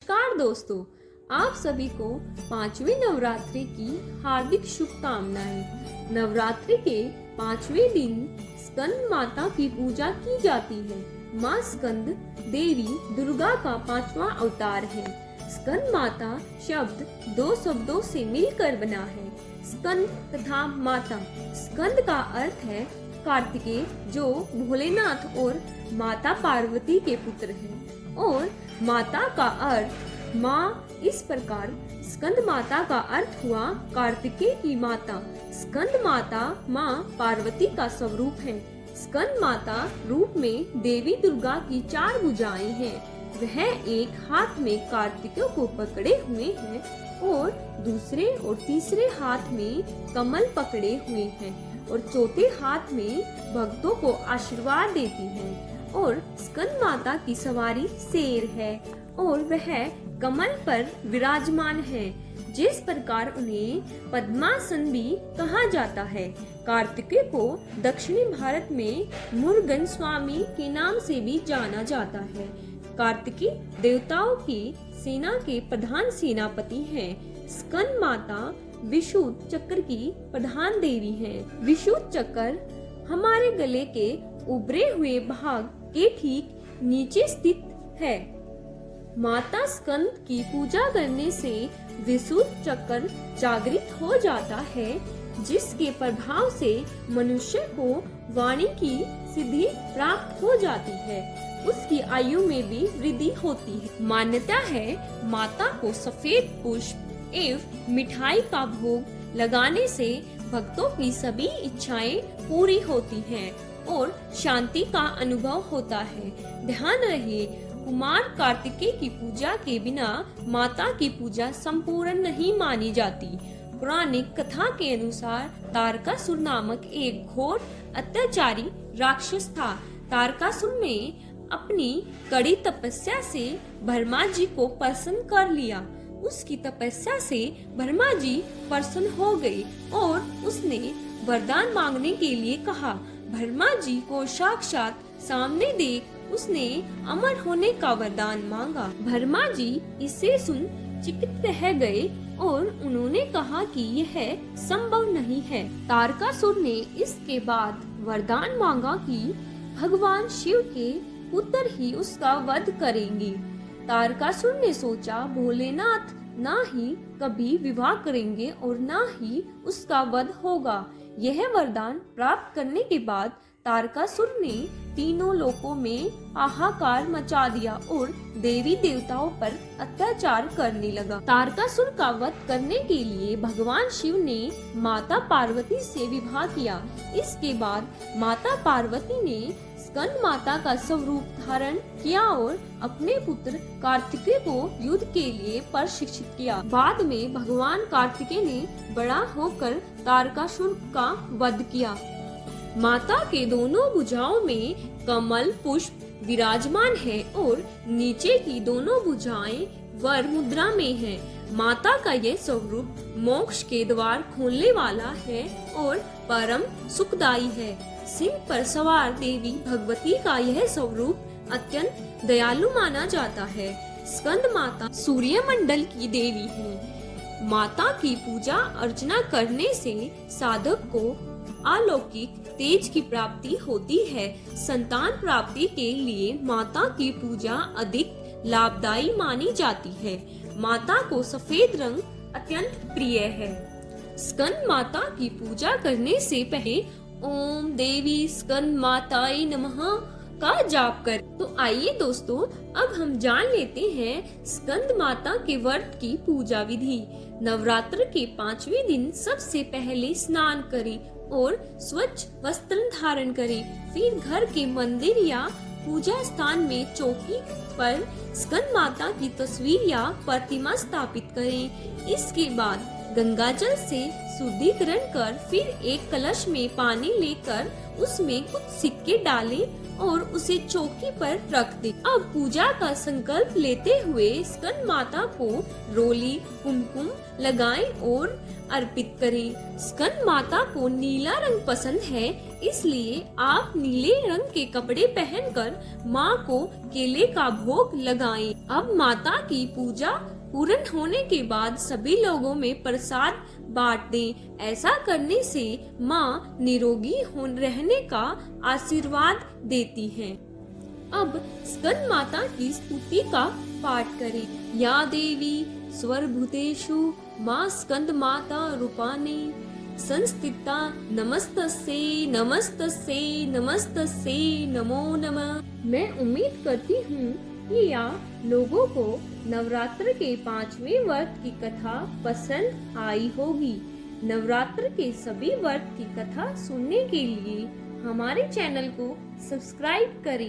नमस्कार दोस्तों, आप सभी को पांचवें नवरात्रि की हार्दिक शुभकामनाएं। नवरात्रि के पांचवें दिन स्कंद माता की पूजा की जाती है। माँ स्कंद देवी दुर्गा का पांचवा अवतार है। स्कंद माता शब्द दो शब्दों से मिलकर बना है, स्कंद तथा माता। स्कंद का अर्थ है कार्तिकेय, जो भोलेनाथ और माता पार्वती के पुत्र हैं, और माता का अर्थ माँ। इस प्रकार स्कंद माता का अर्थ हुआ कार्तिकेय की माता। स्कंद माता माँ पार्वती का स्वरूप है। स्कंद माता रूप में देवी दुर्गा की चार भुजाएं हैं। वह एक हाथ में कार्तिकेय को पकड़े हुए हैं और दूसरे और तीसरे हाथ में कमल पकड़े हुए हैं और चौथे हाथ में भक्तों को आशीर्वाद देती हैं। और स्कंद माता की सवारी शेर है और वह कमल पर विराजमान है। जिस प्रकार उन्हें पद्मासन भी कहा जाता है। कार्तिकेय को दक्षिणी भारत में मुरुगन स्वामी के नाम से भी जाना जाता है। कार्तिकेय देवताओं की सेना के प्रधान सेनापति हैं। स्कंद माता विशुद्ध चक्र की प्रधान देवी हैं। विशुद्ध चक्र हमारे गले के उभरे हुए भाग के ठीक नीचे स्थित है। माता स्कंद की पूजा करने से विशुद्ध चक्र जागृत हो जाता है, जिसके प्रभाव से मनुष्य को वाणी की सिद्धि प्राप्त हो जाती है। उसकी आयु में भी वृद्धि होती है। मान्यता है माता को सफेद पुष्प एवं मिठाई का भोग लगाने से भक्तों की सभी इच्छाएं पूरी होती हैं और शांति का अनुभव होता है। ध्यान रहे, कुमार कार्तिकेय की पूजा के बिना माता की पूजा संपूर्ण नहीं मानी जाती। पौराणिक कथा के अनुसार तारकासुर नामक एक घोर अत्याचारी राक्षस था। तारकासुर ने अपनी कड़ी तपस्या से ब्रह्मा जी को प्रसन्न कर लिया। उसकी तपस्या से ब्रह्मा जी प्रसन्न हो गए और उसने वरदान मांगने के लिए कहा। ब्रह्मा जी को साक्षात सामने देख उसने अमर होने का वरदान मांगा। ब्रह्मा जी इसे सुन चकित रह गए और उन्होंने कहा कि यह संभव नहीं है। तारकासुर ने इसके बाद वरदान मांगा कि भगवान शिव के पुत्र ही उसका वध करेंगे। तारकासुर ने सोचा, भोलेनाथ ना ही कभी विवाह करेंगे और ना ही उसका वध होगा। यह वरदान प्राप्त करने के बाद तारकासुर ने तीनों लोकों में हाहाकार मचा दिया और देवी देवताओं पर अत्याचार करने लगा। तारकासुर का वध करने के लिए भगवान शिव ने माता पार्वती से विवाह किया। इसके बाद माता पार्वती ने स्कंद माता का स्वरूप धारण किया और अपने पुत्र कार्तिकेय को युद्ध के लिए प्रशिक्षित किया। बाद में भगवान कार्तिकेय ने बड़ा होकर तारकासुर का वध किया। माता के दोनों भुजाओं में कमल पुष्प विराजमान है और नीचे की दोनों भुजाएं वर मुद्रा में हैं। माता का यह स्वरूप मोक्ष के द्वार खोलने वाला है और परम सुखदायी है। सिंह पर सवार देवी भगवती का यह स्वरूप अत्यंत दयालु माना जाता है। स्कंद माता सूर्य मंडल की देवी है। माता की पूजा अर्चना करने से साधक को अलौकिक तेज की प्राप्ति होती है। संतान प्राप्ति के लिए माता की पूजा अधिक लाभदायी मानी जाती है। माता को सफेद रंग अत्यंत प्रिय है। स्कंद माता की पूजा करने से पहले ओम देवी स्कंद माताय नमः का जाप कर। तो आइए दोस्तों, अब हम जान लेते हैं स्कंद माता के व्रत की पूजा विधि। नवरात्र के पांचवें दिन सबसे पहले स्नान करें और स्वच्छ वस्त्र धारण करें। फिर घर के मंदिर या पूजा स्थान में चौकी पर स्कंद माता की तस्वीर या प्रतिमा स्थापित करें। इसके बाद गंगाजल से शुद्धिकरण कर फिर एक कलश में पानी लेकर उसमें कुछ सिक्के डालें और उसे चौकी पर रख दें। अब पूजा का संकल्प लेते हुए स्कंद माता को रोली कुमकुम लगाएं और अर्पित करें। स्कंद माता को नीला रंग पसंद है, इसलिए आप नीले रंग के कपड़े पहनकर माँ को केले का भोग लगाएं। अब माता की पूजा पूर्ण होने के बाद सभी लोगों में प्रसाद बांट दें। ऐसा करने से माँ निरोगी रहने का आशीर्वाद देती हैं। अब स्कंद माता की स्तुति का पाठ करें। या देवी सर्वभूतेषु माँ स्कंद माता रूपाणी संस्थिता नमस्तस्यै नमस्तस्यै नमस्तस्यै नमो नमः। मैं उम्मीद करती हूँ कि आप लोगों को नवरात्र के 5वें व्रत की कथा पसंद आई होगी। नवरात्र के सभी व्रत की कथा सुनने के लिए हमारे चैनल को सब्सक्राइब करें।